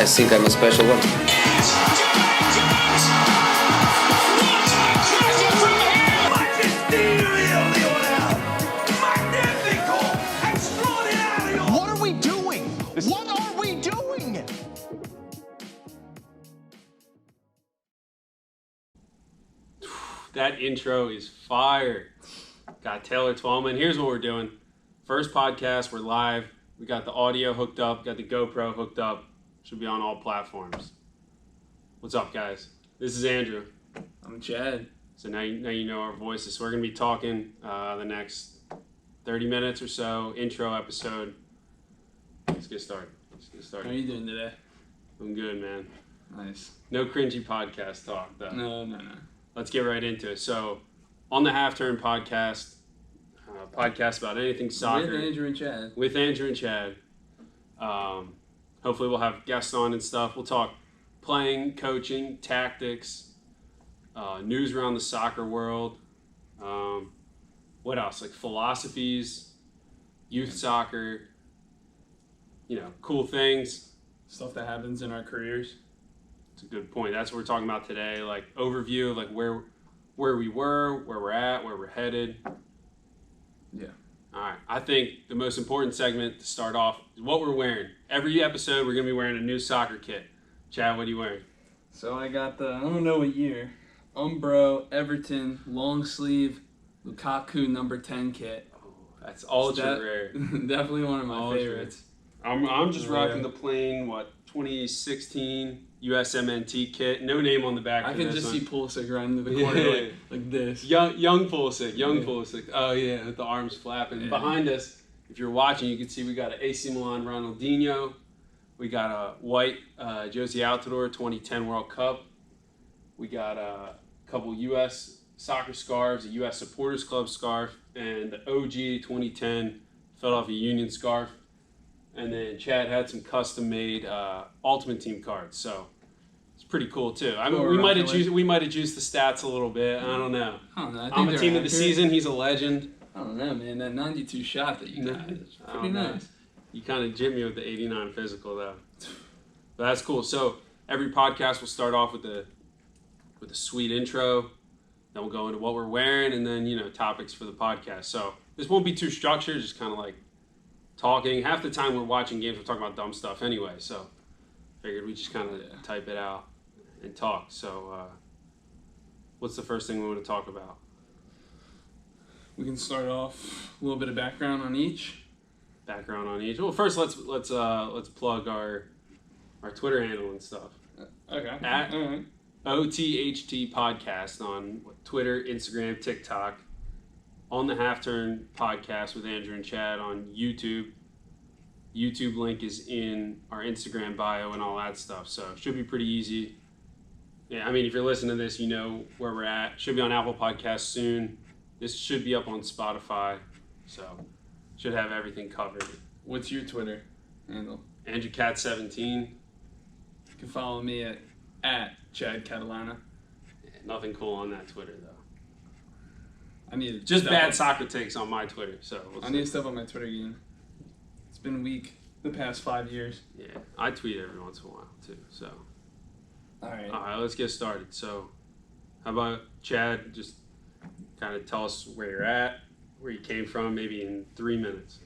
I think I'm a special one. What are we doing? What are we doing? That intro is fire. Got Taylor Twellman. Here's what we're doing. First podcast, we're live. We got the audio hooked up, got the GoPro hooked up. Should be on all platforms. What's up, guys? This is Andrew. I'm Chad. So now you know our voices. So we're going to be talking the next 30 minutes or so, intro episode. Let's get started. How are you doing today? I'm good, man. Nice. No cringy podcast talk, though. No. Let's get right into it. So, on the Half Turn podcast, podcast about anything soccer. With Andrew and Chad. With Andrew and Chad. Hopefully we'll have guests on and stuff. We'll talk playing, coaching, tactics, news around the soccer world. What else? Like philosophies, youth soccer, cool things. Stuff that happens in our careers. It's a good point. That's what we're talking about today. Like overview of like where we were, where we're at, where we're headed. Yeah. All right. I think the most important segment to start off is what we're wearing. Every episode, we're going to be wearing a new soccer kit. Chad, what are you wearing? So I got I don't know what year, Umbro Everton long sleeve Lukaku number 10 kit. Oh, that's ultra rare. Definitely one of my favorites. I'm just rocking the plain, 2016 USMNT kit. No name on the back. I can just see Pulisic running to the corner like this. Young Pulisic. Pulisic. Oh, yeah, with the arms flapping. Yeah. Behind us, if you're watching, you can see we got an AC Milan Ronaldinho. We got a white Josie Altidore 2010 World Cup. We got a couple U.S. soccer scarves, a U.S. Supporters Club scarf, and the OG 2010 Philadelphia Union scarf. And then Chad had some custom-made Ultimate Team cards, so it's pretty cool too. I mean, we might have juiced the stats a little bit. I don't know. I'm a team of the season. He's a legend. I don't know, man. That 92 shot that you got is pretty nice. You kind of gypped me with the 89 physical though. But that's cool. So every podcast will start off with a sweet intro. Then we'll go into what we're wearing, and then topics for the podcast. So this won't be too structured. Just kind of like talking. Half the time we're watching games, we're talking about dumb stuff anyway, so figured we just kind of type it out and talk. So what's the first thing we want to talk about? We can start off a little bit of background on each. Well, first let's plug our Twitter handle and stuff. Okay. At OTHT Podcast on Twitter, Instagram, TikTok. On the Half Turn podcast with Andrew and Chad on YouTube. YouTube link is in our Instagram bio and all that stuff, so it should be pretty easy. Yeah, I mean, if you're listening to this, you know where we're at. Should be on Apple Podcasts soon. This should be up on Spotify, so should have everything covered. What's your Twitter handle? AndrewCat17. You can follow me at Chad Catalana. Yeah, nothing cool on that Twitter, though. I need just bad soccer takes on my Twitter, so I need to step on my Twitter game. It's been weak the past 5 years. Yeah, I tweet every once in a while too. So, all right, let's get started. So, how about Chad? Just kind of tell us where you're at, where you came from, maybe in 3 minutes.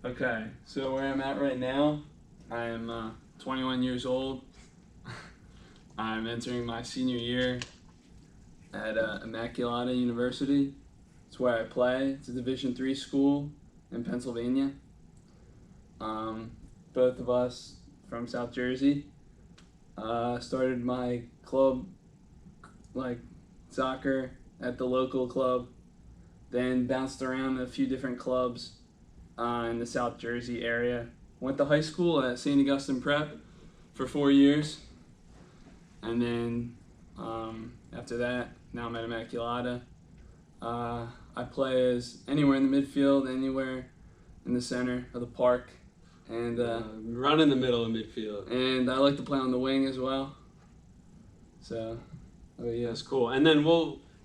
Okay, so where I'm at right now, I am 21 years old. I'm entering my senior year at Immaculata University. It's where I play. It's a Division III school in Pennsylvania. Both of us from South Jersey. Started my club, like soccer, at the local club. Then bounced around a few different clubs in the South Jersey area. Went to high school at St. Augustine Prep for 4 years. And then after that, now I'm at Immaculata. I play as anywhere in the midfield, anywhere in the center of the park. And run in the middle of midfield. And I like to play on the wing as well. So, yeah. That's cool. And then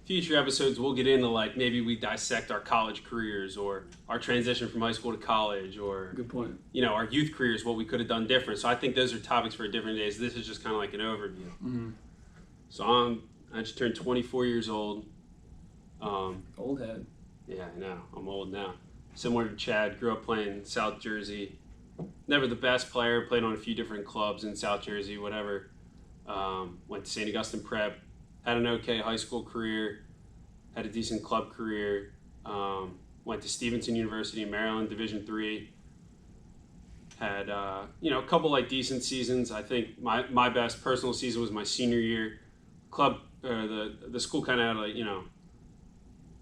future episodes, we'll get into like maybe we dissect our college careers or our transition from high school to college or, Good point. Our youth careers, what we could have done different. So I think those are topics for different days. This is just kind of like an overview. Mm-hmm. So I just turned 24 years old. Old head. Yeah, I know. I'm old now. Similar to Chad, grew up playing South Jersey. Never the best player, played on a few different clubs in South Jersey, whatever. Went to St. Augustine Prep, had an okay high school career, had a decent club career. Went to Stevenson University in Maryland, Division III. Had a couple like decent seasons. I think my best personal season was my senior year. The school kind of had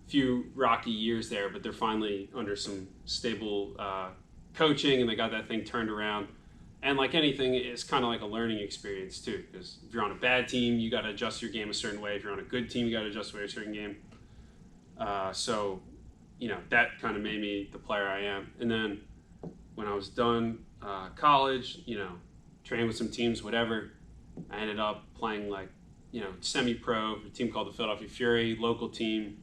few rocky years there, but they're finally under some stable coaching, and they got that thing turned around. And like anything, it's kind of like a learning experience too, because if you're on a bad team, you got to adjust your game a certain way. If you're on a good team, you got to adjust a certain game. So that kind of made me the player I am. And then when I was done college, trained with some teams, whatever, I ended up playing like semi-pro for a team called the Philadelphia Fury, local team.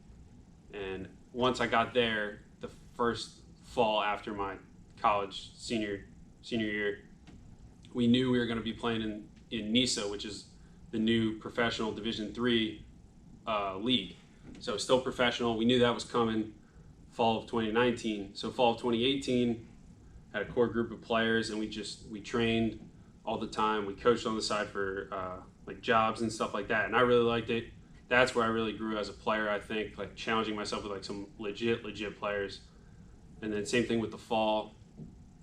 And once I got there, the first fall after my college senior year, we knew we were going to be playing in NISA, which is the new professional Division III league. So still professional. We knew that was coming fall of 2019. So fall of 2018, had a core group of players, and we trained all the time. We coached on the side for like jobs and stuff like that, and I really liked it. That's where I really grew as a player, I think, like challenging myself with like some legit players. And then same thing with the fall,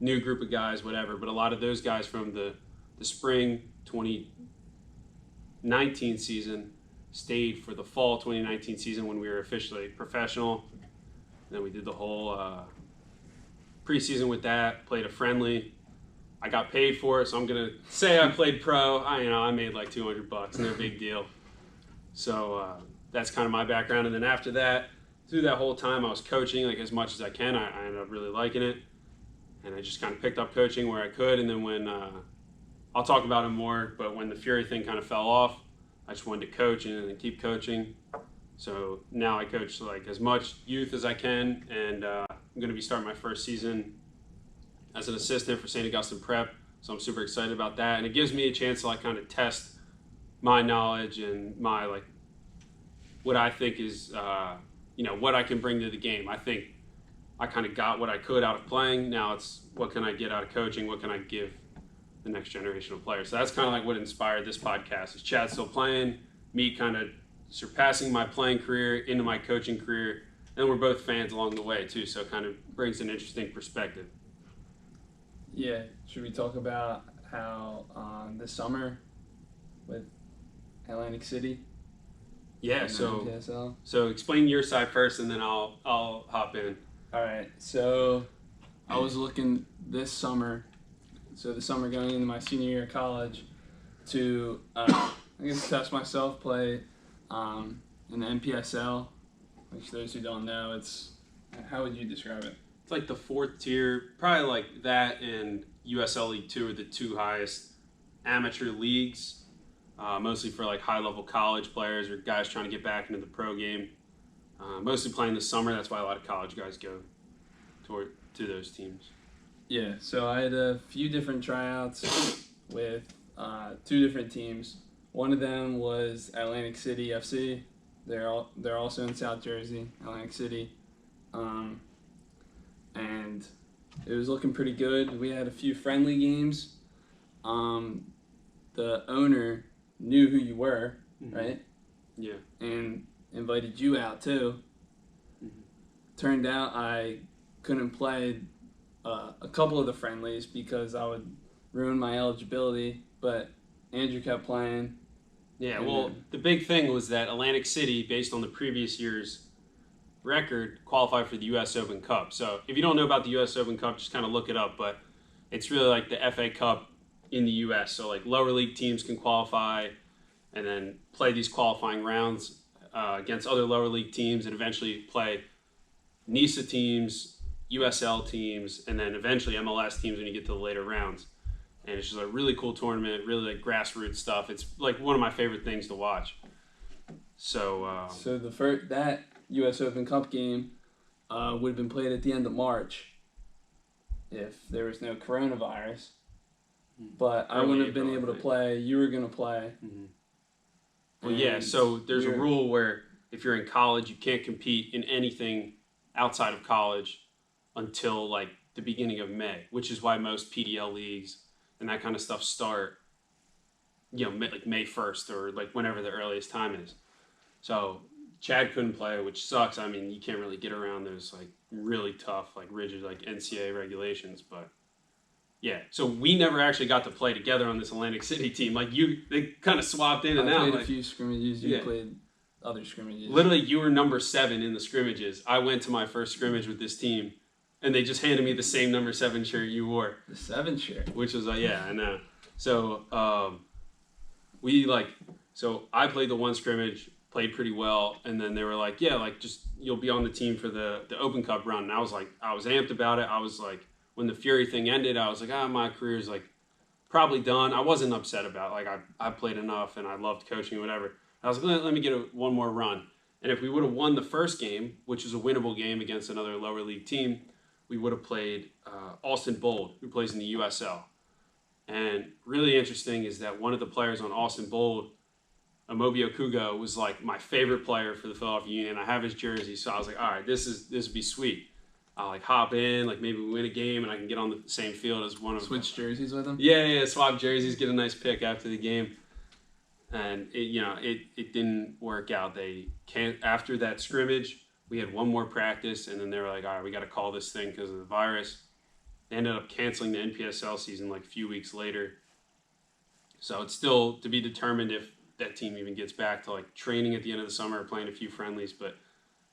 new group of guys, whatever. But a lot of those guys from the spring 2019 season stayed for the fall 2019 season when we were officially professional. And then we did the whole preseason with that, played a friendly. I got paid for it, so I'm gonna say I played pro. I made like $200, no big deal. So that's kind of my background. And then after that, through that whole time, I was coaching like as much as I can. I ended up really liking it. And I just kind of picked up coaching where I could. And then when, I'll talk about it more, but when the Fury thing kind of fell off, I just wanted to coach and keep coaching. So now I coach like as much youth as I can. And I'm going to be starting my first season as an assistant for St. Augustine Prep. So I'm super excited about that. And it gives me a chance to like kind of test my knowledge and my like what I think is what I can bring to the game. I think I kind of got what I could out of playing. Now it's what can I get out of coaching? What can I give the next generation of players? So that's kind of like what inspired this podcast. Is Chad still playing? Me kind of surpassing my playing career into my coaching career, and we're both fans along the way too. So it kind of brings an interesting perspective. Yeah. Should we talk about how this summer with Atlantic City? Yeah, and so PSL? So explain your side first, and then I'll hop in. All right, so I was looking this summer, so the summer going into my senior year of college, to I guess test myself, play in the NPSL, which those who don't know, it's, how would you describe it? It's like the fourth tier, probably like that and USL League 2 are the two highest amateur leagues. Mostly for like high-level college players or guys trying to get back into the pro game. Mostly playing this summer. That's why a lot of college guys go to those teams. Yeah, so I had a few different tryouts with two different teams. One of them was Atlantic City FC. They're also in South Jersey, Atlantic City, and it was looking pretty good. We had a few friendly games. The owner knew who you were, right? Yeah. And invited you out too. Mm-hmm. Turned out I couldn't play a couple of the friendlies because I would ruin my eligibility, but Andrew kept playing. Yeah, well, the big thing was that Atlantic City, based on the previous year's record, qualified for the U.S. Open Cup. So if you don't know about the U.S. Open Cup, just kind of look it up, but it's really like the FA Cup in the U.S. So like lower league teams can qualify and then play these qualifying rounds against other lower league teams and eventually play NISA teams, USL teams, and then eventually MLS teams when you get to the later rounds. and it's just a really cool tournament, really like grassroots stuff. It's like one of my favorite things to watch. So that U.S. Open Cup game would have been played at the end of March if there was no coronavirus. But I wouldn't have been able to play. You were going to play. Mm-hmm. Well, yeah, so there's a rule where if you're in college, you can't compete in anything outside of college until like the beginning of May, which is why most PDL leagues and that kind of stuff start, like May 1st or like whenever the earliest time is. So Chad couldn't play, which sucks. I mean, you can't really get around those like really tough, like rigid, like NCAA regulations. But yeah, so we never actually got to play together on this Atlantic City team. Like they kind of swapped in and out. I played a few scrimmages. You played other scrimmages. Literally, you were number 7 in the scrimmages. I went to my first scrimmage with this team, and they just handed me the same number 7 shirt you wore. The 7 shirt? Which was yeah, I know. So so I played the one scrimmage, played pretty well, and then they were like, yeah, like just you'll be on the team for the Open Cup run. And I was amped about it. I was like, when the Fury thing ended, I was like, my career's like probably done. I wasn't upset about it. Like I played enough and I loved coaching or whatever. I was like, let me get one more run. And if we would have won the first game, which is a winnable game against another lower league team, we would have played Austin Bold, who plays in the USL. And really interesting is that one of the players on Austin Bold, Amobio Kugo, was like my favorite player for the Philadelphia Union. I have his jersey, so I was like, all right, this would be sweet. I'll like hop in, like maybe we win a game and I can get on the same field as one of them. Switch jerseys with him? Yeah, swap jerseys, get a nice pick after the game. And it didn't work out. After that scrimmage, we had one more practice, and then they were like, all right, we got to call this thing because of the virus. They ended up canceling the NPSL season like a few weeks later. So it's still to be determined if that team even gets back to like training at the end of the summer or playing a few friendlies. But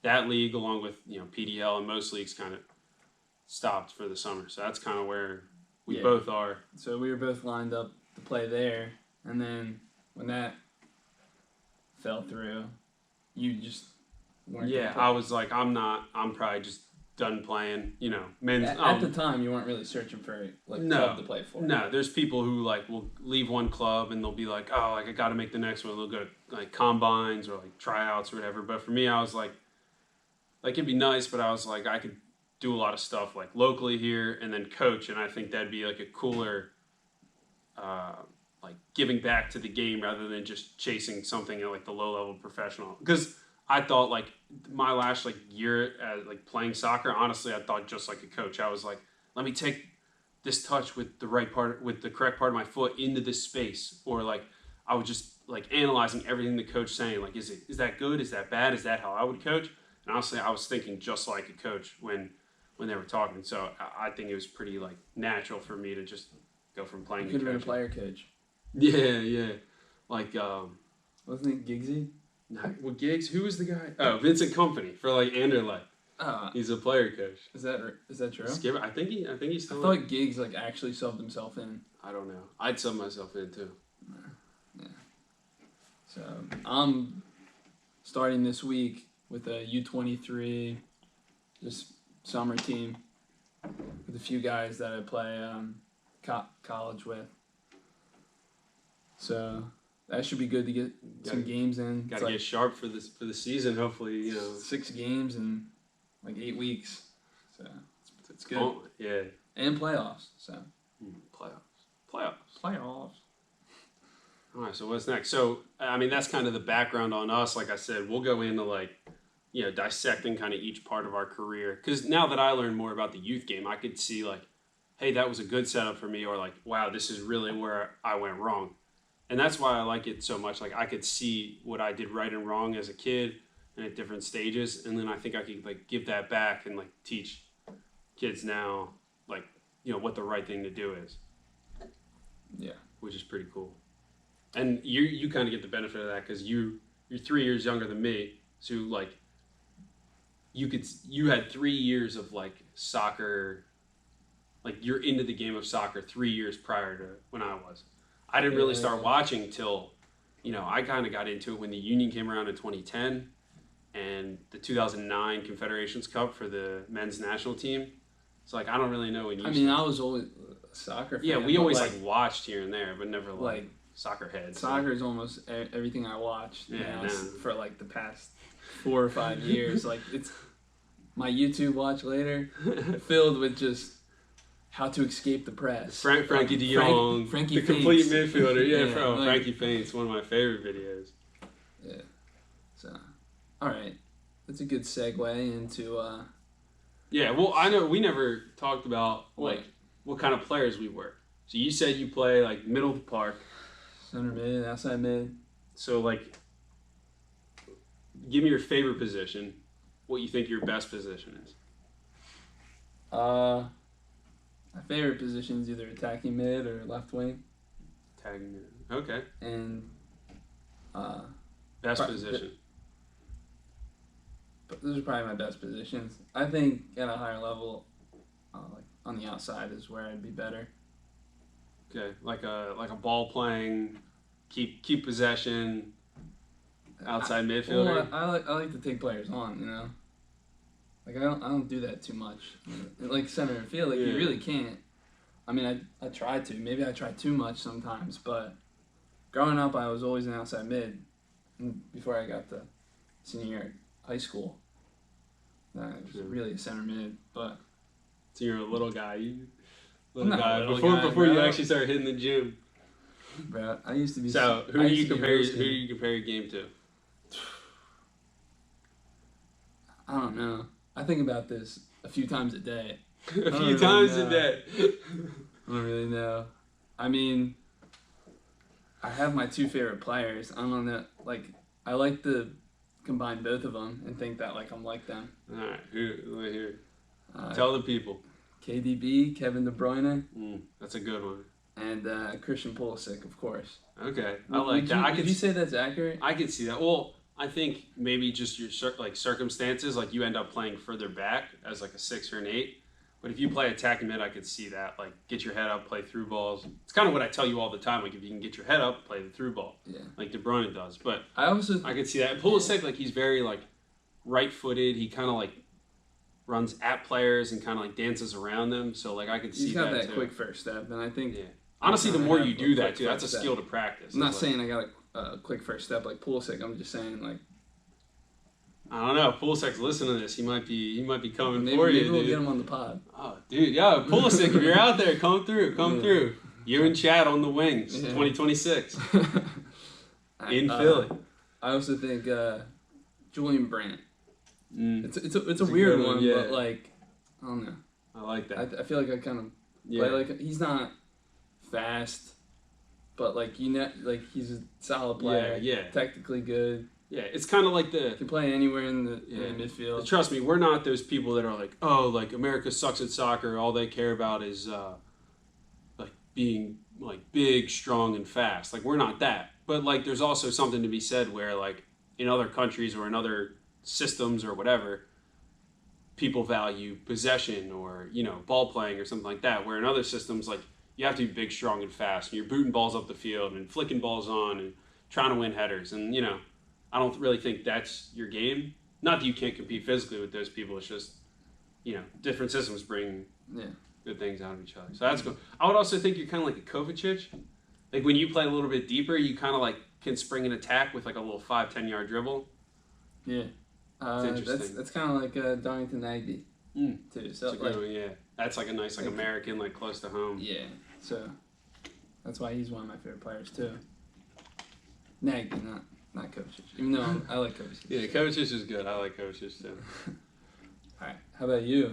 that league, along with PDL and most leagues, kind of stopped for the summer. So that's kind of where we both are. So we were both lined up to play there, and then when that fell through, you just weren't. Yeah, I was like, I'm probably just done playing. Men's. At the time, you weren't really searching for club to play for. No, there's people who like will leave one club and they'll be like, oh, like I got to make the next one. They'll go to like combines or like tryouts or whatever. But for me, I was like it'd be nice, but I was like, I could do a lot of stuff like locally here and then coach, and I think that'd be like a cooler. Like giving back to the game rather than just chasing something at like the low level professional. Because I thought like my last like year at like playing soccer, honestly, I thought just like a coach. I was like, let me take this touch with the correct part of my foot into this space, or like I was just like analyzing everything the coach saying. Like, is that good? Is that bad? Is that how I would coach? And honestly, I was thinking just like a coach when they were talking. So I think it was pretty like natural for me to just go from playing to coaching. You could have been a player coach. Yeah. Like, wasn't it Giggsy? Well, Giggs, who was the guy? Oh, Vincent Company for like Anderlecht. He's a player coach. Is that true? Skipper, I think he's still. I thought Giggs like actually subbed himself in. I don't know. I'd sub myself in too. Yeah. So I'm starting this week with a U23, just summer team with a few guys that I play college with. So that should be good to get some games in. Got to get sharp for the season. Hopefully, 6 games in like 8 weeks. So it's good. Oh, yeah. And playoffs. So playoffs. All right. So what's next? So I mean, that's kind of the background on us. Like I said, we'll go into like dissecting kind of each part of our career. Because now that I learned more about the youth game, I could see like, hey, that was a good setup for me, or like, wow, this is really where I went wrong. And that's why I like it so much. Like I could see what I did right and wrong as a kid and at different stages. And then I think I could like give that back and like teach kids now, like, what the right thing to do is. Yeah. Which is pretty cool. And you kind of get the benefit of that because you're 3 years younger than me. So like you had 3 years of like soccer, like you're into the game of soccer 3 years prior to when I was. I didn't really start watching till, I kind of got into it when the Union came around in 2010 and the 2009 Confederations Cup for the men's national team. It's like, I don't really know when you... I mean, I was always... soccer fan. Yeah, we but, always like watched here and there, but never like soccer heads. soccer is almost everything I watched Yeah, for like the past 4 or 5 years. Like it's my YouTube watch later filled with just how to escape the press. Frankie De Jong, Frankie the complete Faints. midfielder. Yeah, Yeah, Frankie Faints, one of my favorite videos. Yeah. So, all right, that's a good segue into. Yeah, well, I know we never talked about What? like what kind of players we were. So you said you play like middle of the park. Center mid, outside mid. So like, give me your favorite position. What you think your best position is? My favorite position is either attacking mid or left wing, Tagging it. Okay. and Best Right. position. but those are probably my best positions. I think at a higher level, like on the outside is where I'd be better. Okay, like a ball playing, keep possession, outside midfielder. Well, I like to take players on, you know. Like I don't do that too much. Like center field, like Yeah. you really can't. I mean, I try to. Maybe I try too much sometimes, but growing up, I was always an outside mid. And before I got to senior year at high school, I was really a center mid. But So you're a little guy. I'm not a little guy, Before you bro. actually started hitting the gym. bro, I used to be. So who I do used you to be compare? real Who do skinny. you compare your game to? I don't know. I think about this a few times a day. A don't few really times know. a day. I don't really know. I mean, I have my two favorite players. I don't know. Like, I like to combine both of them and think that like I'm like them. All right, let me hear. Uh, Tell the people. KDB, Kevin De Bruyne, That's a good one. and Christian Pulisic, of course. Okay, I like that. Would you say that's accurate? I could see that. Well, I think maybe just your circumstances, like you end up playing further back as like a 6 or an 8. But if you play attacking mid, I could see that. Like get your head up, play through balls. It's kind of what I tell you all the time. Like if you can get your head up, play the through ball. Yeah. Like De Bruyne does. But I also I could see that. And Pulisic, like he's very like right-footed. He kind of like runs at players and kind of like dances around them. So like I could see he's got that that too. quick first step, and I think. Yeah. Honestly, the I more have you a do that quick too, that's a first skill step. to practice. I'm not It's saying I got a quick first step like Pulisic. I'm just saying like I don't know. Pulisic's listening to this. He might be coming maybe, for you, maybe we'll dude. get him on the pod. Oh, dude, yeah, Pulisic, if you're out there, come through. You and Chad on the wings, Yeah. 2026 in Philly. I also think Julian Brandt. Mm, It's a a weird good one, one, yeah. but like I don't know. I like that. I feel like I kind of Yeah, play like he's not fast, but like like he's a solid player. yeah. Technically good. Yeah, it's kind of like Can play anywhere in the Yeah. midfield. Trust me, we're not those people that are like, oh, like America sucks at soccer. All they care about is like being like big, strong, and fast. Like we're not that. But like, there's also something to be said where like in other countries or in other systems or whatever, people value possession or ball playing or something like that. Where in other systems, like you have to be big, strong, and fast. And you're booting balls up the field and flicking balls on and trying to win headers. And I don't really think that's your game. Not that you can't compete physically with those people. It's just, different systems bring good things out of each other. So that's cool. I would also think you're kind of like a Kovacic. Like when you play a little bit deeper, you kind of like can spring an attack with like a little 5-10 yard dribble. Yeah. interesting. That's kind of like Darlington Nagby too. So That's a good one, yeah. That's like a nice like like- American, like close to home. yeah. So that's why he's one of my favorite players too. Nagby, not Kovacic. Even though I like Kovacic. Yeah, Kovacic is good. I like Kovacic too. All right. How about you?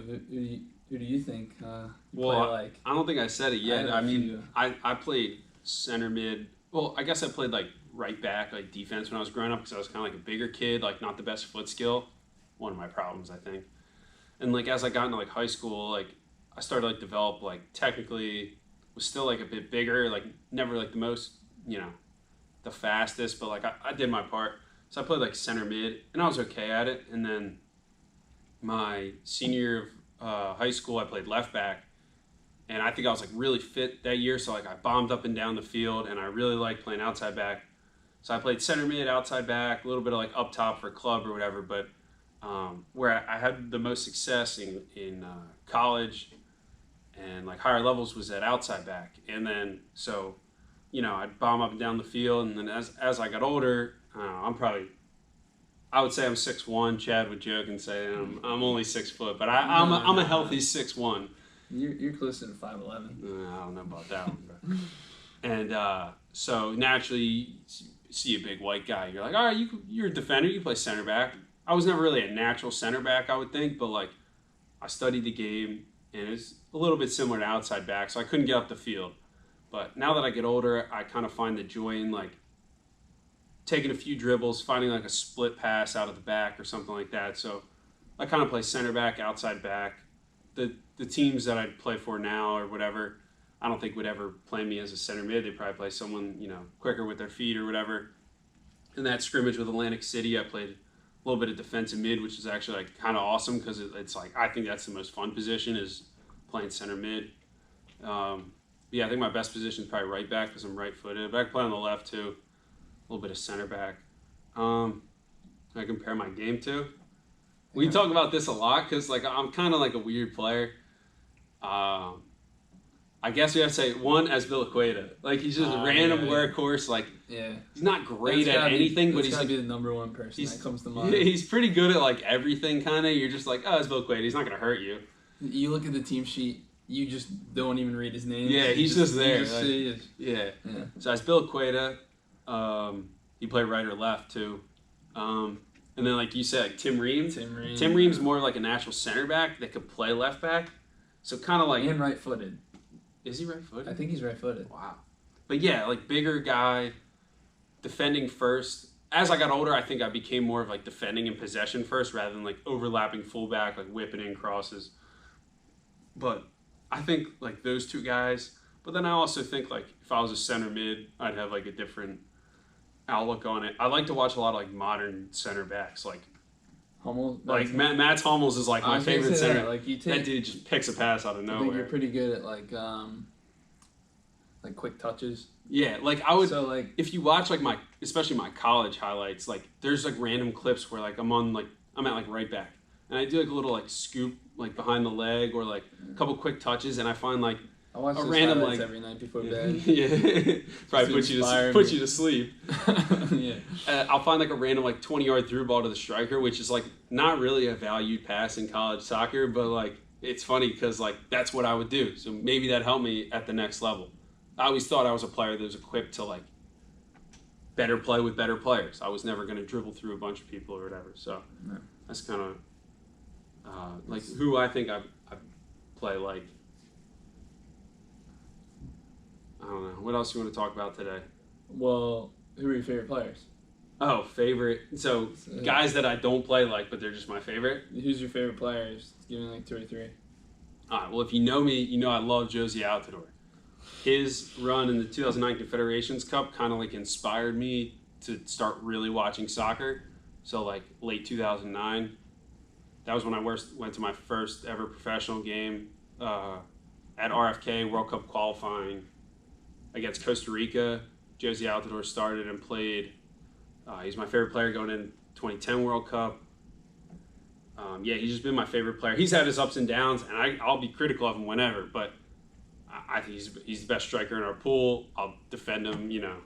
Who do you think you Well, play like? I don't think I said it yet. have I a mean, few. I played center mid. Well, I guess I played like right back, like defense when I was growing up because I was kind of like a bigger kid, like not the best foot skill. One of my problems, I think. And like as I got into like high school, like I started like develop like technically was still like a bit bigger, like never like the most, the fastest, but like I did my part. So I played like center mid and I was okay at it. And then my senior year of high school, I played left back. And I think I was like really fit that year, so like I bombed up and down the field, and I really liked playing outside back. So I played center mid, outside back, a little bit of like up top for club or whatever. But where I had the most success in college and like higher levels was at outside back. And then so, I'd bomb up and down the field. And then as I got older, I would say I'm 6'1". Chad would joke and say I'm only 6 foot, but I'm a healthy 6'1". You're closer to 5'11". I don't know about that one, bro. And so naturally, you see a big white guy, you're like, all right, you're a defender, you play center back. I was never really a natural center back, I would think, but like I studied the game, and it's a little bit similar to outside back, so I couldn't get up the field. But now that I get older, I kind of find the joy in like taking a few dribbles, finding like a split pass out of the back or something like that. So I kind of play center back, outside back. The teams that I play for now or whatever, I don't think would ever play me as a center mid. They'd probably play someone, quicker with their feet or whatever. In that scrimmage with Atlantic City, I played a little bit of defensive mid, which is actually like kind of awesome because it's like I think that's the most fun position is playing center mid. Yeah, I think my best position is probably right back because I'm right-footed, but I can play on the left too. A little bit of center back. I compare my game to. We talk about this a lot because like I'm kind of like a weird player. I guess we have to say one as Azpilicueta. Like he's just a random workhorse. Like he's not great at anything, but he's gotta be the number one person that comes to mind. He's pretty good at like everything. Kind of, you're just like, oh, Azpilicueta. He's not gonna hurt you. You look at the team sheet, you just don't even read his name. Yeah, he's just there. You just see it. Yeah. So Azpilicueta, he played right or left too. And then like you said, like Tim Ream. Tim Ream's more like a natural center back that could play left back. So kind of like and right-footed. Is he right-footed? I think he's right-footed. Wow. But yeah, like bigger guy, defending first. As I got older, I think I became more of like defending and possession first rather than like overlapping fullback, like whipping in crosses. But I think like those two guys. But then I also think like if I was a center mid, I'd have like a different outlook on it. I like to watch a lot of like modern center backs, like Hummels. Like Mats Hummels is like my favorite center. That. Like that dude just picks a pass out of nowhere. I think you're pretty good at like quick touches. Yeah, like I would. So like if you watch like especially my college highlights, like there's like random clips where like I'm at like right back, and I do like a little like scoop like behind the leg or like a couple quick touches, and I find like I watch a random like every night before bed. Yeah, probably put you to sleep. Yeah, I'll find like a random like 20-yard through ball to the striker, which is like not really a valued pass in college soccer, but like it's funny because like that's what I would do. So maybe that helped me at the next level. I always thought I was a player that was equipped to like better play with better players. I was never going to dribble through a bunch of people or whatever. So that's kind of like who I think I play like. I don't know. What else you want to talk about today? Well, who are your favorite players? Oh, favorite. So guys that I don't play like, but they're just my favorite. Who's your favorite players? Give me like 2 or 3. All right. Well, if you know me, you know I love Josie Altidore. His run in the 2009 Confederations Cup kind of like inspired me to start really watching soccer. So like late 2009, that was when I went to my first ever professional game at RFK World Cup qualifying against Costa Rica. Josie Altidore started and played. He's my favorite player going in 2010 World Cup. Yeah, he's just been my favorite player. He's had his ups and downs, and I'll be critical of him whenever, but I think he's the best striker in our pool. I'll defend him, you know.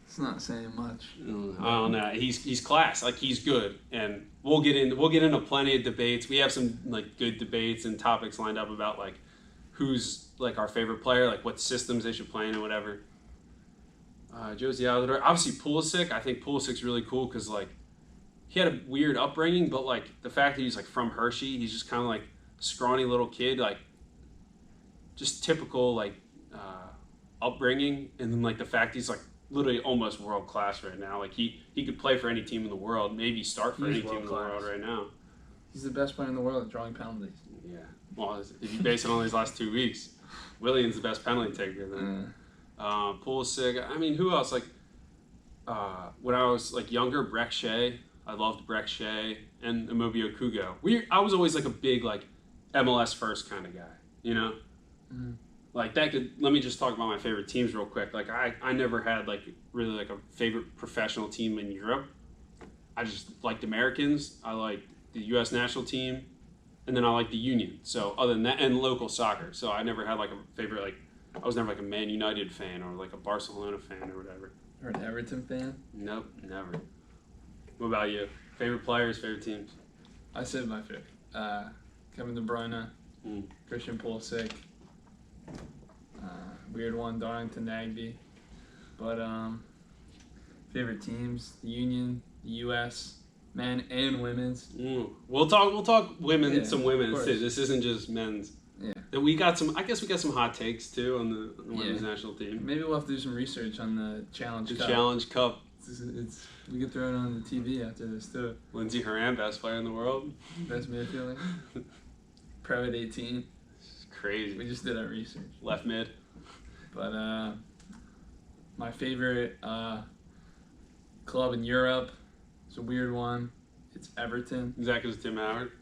It's not saying much. I don't know. He's class. Like he's good, and we'll get into plenty of debates. We have some like good debates and topics lined up about like who's like our favorite player, like what systems they should play in or whatever. Josie Altidore, obviously Pulisic. I think Pulisic's really cool because like he had a weird upbringing, but like the fact that he's like from Hershey, he's just kind of like scrawny little kid, like just typical like upbringing, and then like the fact he's like literally almost world class right now. Like he could play for any team in the world, maybe start for any team in the world right now. He's the best player in the world at drawing penalties. Yeah. Well, if you base it on these last 2 weeks, Willian's the best penalty taker. Then Pulisic. I mean, who else? Like when I was like younger, Breck Shea. I loved Breck Shea and Immobile Kugo. I was always like a big like MLS first kind of guy. You know. Mm-hmm. Like that could. Let me just talk about my favorite teams real quick. Like I never had like really like a favorite professional team in Europe. I just liked Americans. I liked the U.S. national team. and then I like the Union. So other than that, and local soccer. So I never had like a favorite. Like I was never like a Man United fan or like a Barcelona fan or whatever. Or an Everton fan? Nope, never. What about you? Favorite players, favorite teams? I said my favorite. Kevin De Bruyne, Christian Pulisic, weird one, Darlington Nagby. But favorite teams: the Union, the U.S., men and women's. We'll talk women, Yeah, some women's of too. course. This isn't just men's. Yeah. We got some. I guess we got some hot takes too on the women's national team. Maybe we'll have to do some research on the Challenge The Cup. Challenge Cup. We could throw it on the TV after this too. Lindsey Horan, best player in the world. Best midfielder. Pro at 18. It's crazy. We just did our research. Left mid. But my favorite club in Europe, it's a weird one. It's Everton. Exactly as Tim Howard.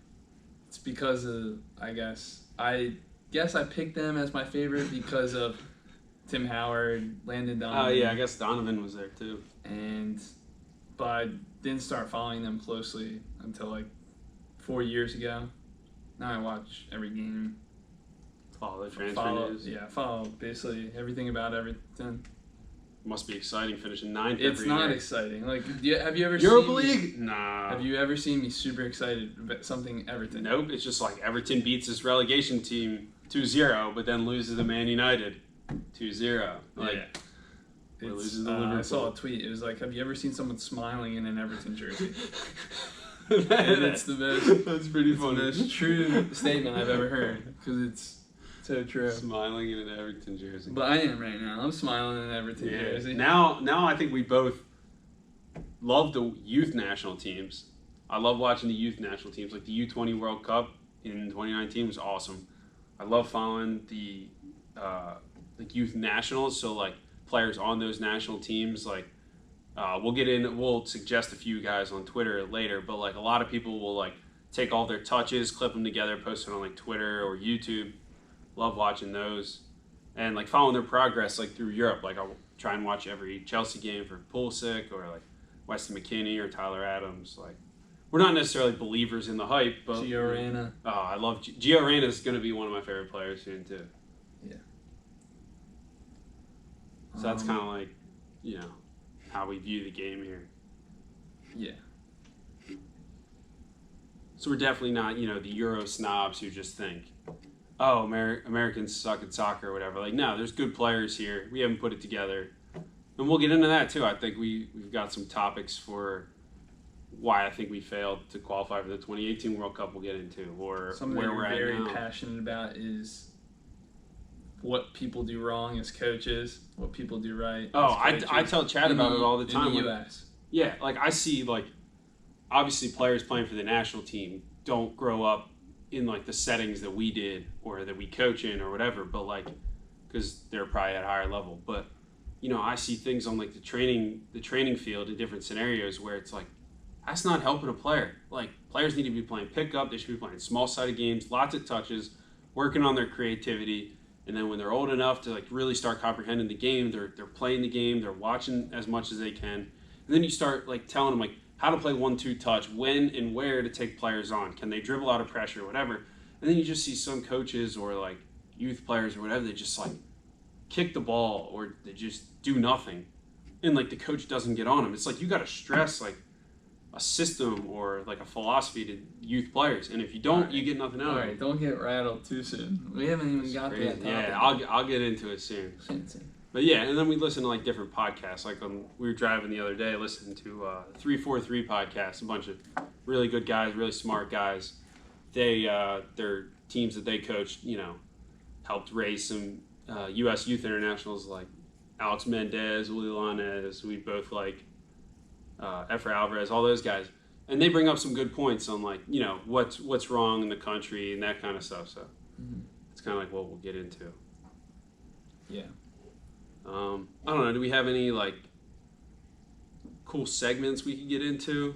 It's because of, I guess I picked them as my favorite because of Tim Howard, Landon Donovan. Oh yeah, I guess Donovan was there too. But I didn't start following them closely until like 4 years ago. Now I watch every game. Follow the transfer news. Follow basically everything about Everton. Must be exciting finishing ninth. It's every not year. exciting. Like, have you ever Europa seen League? Nah. Have you ever seen me super excited about something Everton? Nope. It's just like Everton beats this relegation team 2-0, but then loses to Man United 2-0. Like, yeah. we're losing to Liverpool. I saw a tweet. It was like, have you ever seen someone smiling in an Everton jersey? That's the most. That's pretty funny. The most true statement I've ever heard because it's so true. Smiling in an Everton jersey. But I am right now. I'm smiling in an Everton jersey. Now I think we both love the youth national teams. I love watching the youth national teams, like the U20 World Cup in 2019 was awesome. I love following the youth nationals. So like players on those national teams, like we'll suggest a few guys on Twitter later. But like a lot of people will like take all their touches, clip them together, post it on like Twitter or YouTube. Love watching those and like following their progress like through Europe. Like I'll try and watch every Chelsea game for Pulisic or like Weston McKennie or Tyler Adams. Like we're not necessarily believers in the hype, but Gio Reyna. Oh, I love Gio Reyna is going to be one of my favorite players soon too. Yeah. So that's kind of like, you know, how we view the game here. Yeah. So we're definitely not, you know, the Euro snobs who just think, oh, Americans suck at soccer or whatever. Like, no, there's good players here. We haven't put it together. And we'll get into that, too. I think we've got some topics for why I think we failed to qualify for the 2018 World Cup we'll get into, or something where that we're we're at very now. passionate about is what people do wrong as coaches, what people do right. Oh, as I tell Chad about it all the time. In the Like, U.S. yeah, like I see, like, obviously players playing for the national team don't grow up in like the settings that we did or that we coach in or whatever, but like because they're probably at a higher level. But you know, I see things on like the training field in different scenarios where it's like that's not helping a player. Like players need to be playing pickup, they should be playing small sided games, lots of touches, working on their creativity, and then when they're old enough to like really start comprehending the game, they're playing the game, they're watching as much as they can, and then you start like telling them like how to play 1-2 touch, when and where to take players on. Can they dribble out of pressure, whatever. And then you just see some coaches or like youth players or whatever, they just like kick the ball or they just do nothing. And like the coach doesn't get on them. It's like you got to stress like a system or like a philosophy to youth players. And if you don't, you get nothing out of it. Alright, don't get rattled too soon. We haven't even got to that topic. Yeah, I'll get into it soon. Soon. But yeah, and then we listen to like different podcasts. Like we were driving the other day, listening to 343 podcast, a bunch of really good guys, really smart guys. They their teams that they coached, you know, helped raise some U.S. youth internationals like Alex Mendez, Willie Lainez. We both like Efra Alvarez, all those guys, and they bring up some good points on like you know what's wrong in the country and that kind of stuff. So it's kind of like what we'll get into. Yeah. I don't know. Do we have any like cool segments we could get into?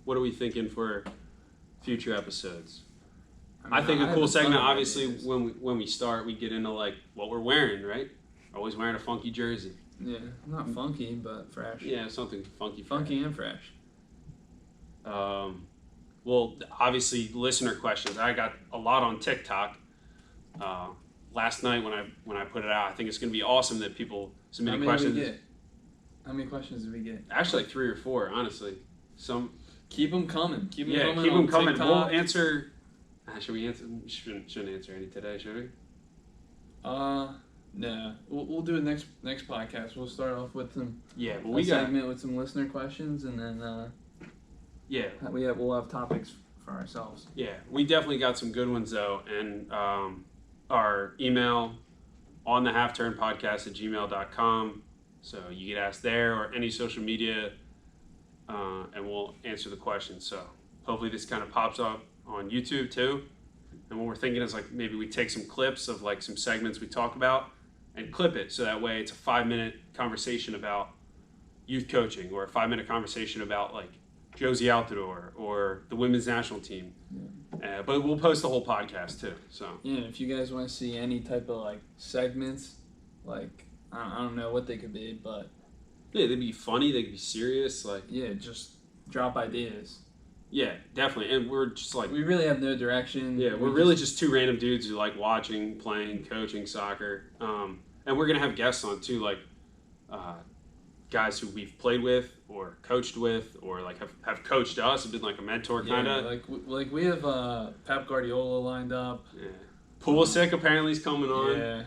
What are we thinking for future episodes? I think a cool segment, obviously, when we start, we get into like what we're wearing, right? Always wearing a funky jersey. Yeah, not funky, but fresh. Yeah, something funky. Funky and fresh. well, obviously listener questions. I got a lot on TikTok. Last night when I put it out, I think it's going to be awesome that people submitting questions. How many questions did we get? Actually, like 3 or 4, honestly. Some. Keep them coming. Keep them coming. Keep them coming. TikTok. We'll answer. Should we answer? Shouldn't answer any today, should we? No. We'll do it next podcast. We'll start off with some. Yeah, but we segment with some listener questions, and then we'll have topics for ourselves. Yeah, we definitely got some good ones though, and our email onthehalfturnpodcast@gmail.com. So you get asked there or any social media, and we'll answer the questions. So hopefully this kind of pops up on YouTube too. And what we're thinking is like maybe we take some clips of like some segments we talk about and clip it so that way it's a 5-minute conversation about youth coaching or a 5-minute conversation about like Josie Altidore or the women's national team. Yeah. But we'll post the whole podcast too. So yeah, if you guys want to see any type of like segments, like I don't know what they could be, but yeah, they'd be funny, they could be serious, like just drop ideas. Yeah, definitely. And we're just like we really have no direction. Yeah, we're really just 2 random dudes who like watching, playing, coaching soccer. And we're gonna have guests on too, like guys who we've played with or coached with or like have coached us, have been like a mentor kind of. Like we have Pep Guardiola lined up. Yeah. Pulisic apparently is coming on. Yeah.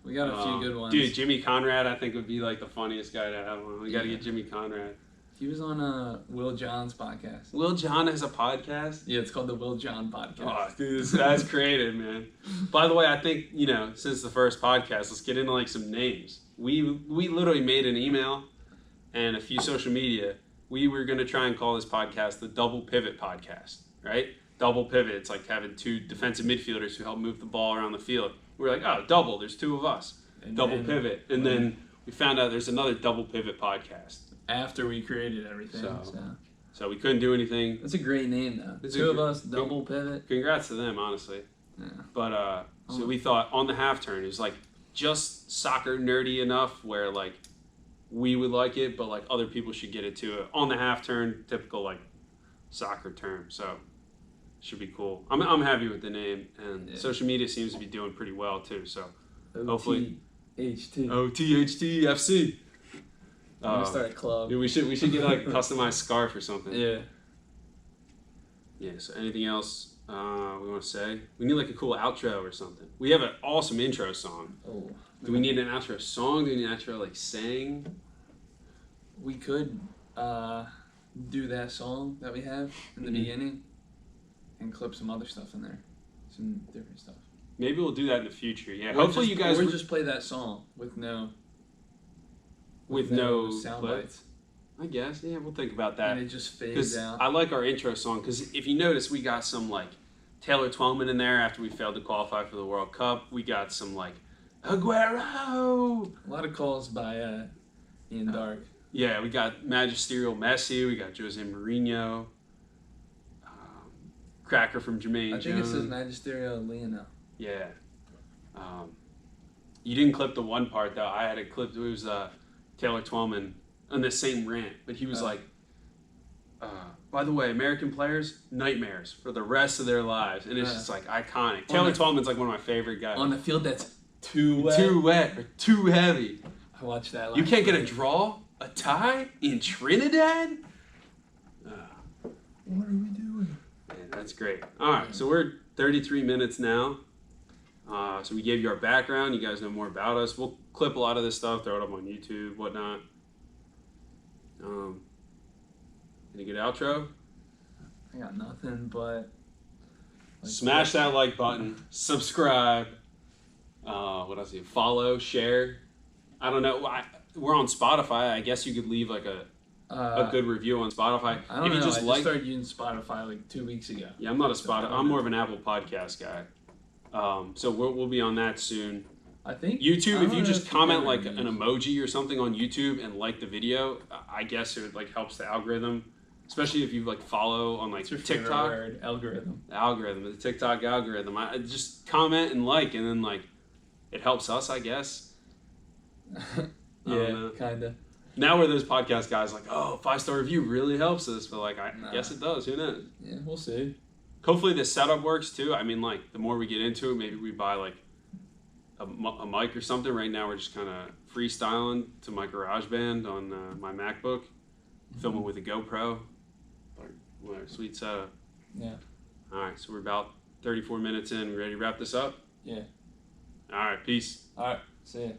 We got a few good ones. Dude, Jimmy Conrad I think would be like the funniest guy to have on. We got to get Jimmy Conrad. He was on Will John's podcast. Will John has a podcast? Yeah, it's called the Will John Podcast. Oh, dude, that's creative, man. By the way, I think, since the first podcast, let's get into like some names. We literally made an email and a few social media. We were going to try and call this podcast the Double Pivot Podcast, right? Double pivot. It's like having 2 defensive midfielders who help move the ball around the field. We're like, oh, double. There's 2 of us. And double pivot. And then we found out there's another Double Pivot Podcast. After we created everything. So we couldn't do anything. That's a great name, though. 2 of us, Double Pivot. Congrats to them, honestly. Yeah. But so we thought on the half turn, it was like just soccer nerdy enough where like we would like it, but like other people should get it too. On the half turn, typical like soccer term. So should be cool. I'm happy with the name, and social media seems to be doing pretty well too. So hopefully OTHTFC. I'm gonna start a club. Yeah, we should get like a customized scarf or something. Yeah. Yeah. So anything else we want to say? We need like a cool outro or something. We have an awesome intro song. Oh. Do we need an outro song? Do we need an outro like saying? We could do that song that we have in the beginning and clip some other stuff in there, some different stuff. Maybe we'll do that in the future. Yeah. Hopefully you guys. Or just play that song with no sound bites. I guess, yeah, we'll think about that. And it just fades out. I like our intro song because if you notice, we got some like Taylor Twellman in there after we failed to qualify for the World Cup. We got some like Aguero. A lot of calls by Ian Dark. Yeah, we got Magisterial Messi. We got Jose Mourinho. Cracker from Jermaine Jones. I think it says Magisterial Lionel. Yeah. You didn't clip the one part though. I had it clipped. It was Taylor Twellman on the same rant, but he was like, by the way, American players, nightmares for the rest of their lives. And it's just like iconic. Taylor Twellman's like one of my favorite guys. On the field that's too wet. Too wet or too heavy. I watched that last You can't get a draw, a tie in Trinidad? What are we doing? Man, that's great. All right, so we're 33 minutes now. So we gave you our background. You guys know more about us. We'll clip a lot of this stuff, throw it up on YouTube, whatnot. Any good outro? I got nothing but... Smash that like button. Subscribe. What else? Follow, share. I don't know. We're on Spotify. I guess you could leave like a good review on Spotify. I don't know. I just started using Spotify like 2 weeks ago. Yeah, I'm not a Spotify. I'm more of an Apple Podcast guy. So we'll be on that soon. I think YouTube. If you just comment like an emoji or something on YouTube and like the video, I guess it like helps the algorithm. Especially if you like follow on like TikTok. Word, algorithm. The algorithm, the TikTok algorithm. I just comment and like, and then like it helps us, I guess. Yeah, kinda. Now we're those podcast guys like, oh, 5-star review really helps us, but like I guess it does. Who knows? Yeah, we'll see. Hopefully the setup works too. I mean, like the more we get into it, maybe we buy like a mic or something. Right now we're just kind of freestyling to my GarageBand on my MacBook, filming with a GoPro. Our sweet setup. Yeah. All right, so we're about 34 minutes in. We ready to wrap this up? Yeah. All right, peace. All right. See ya.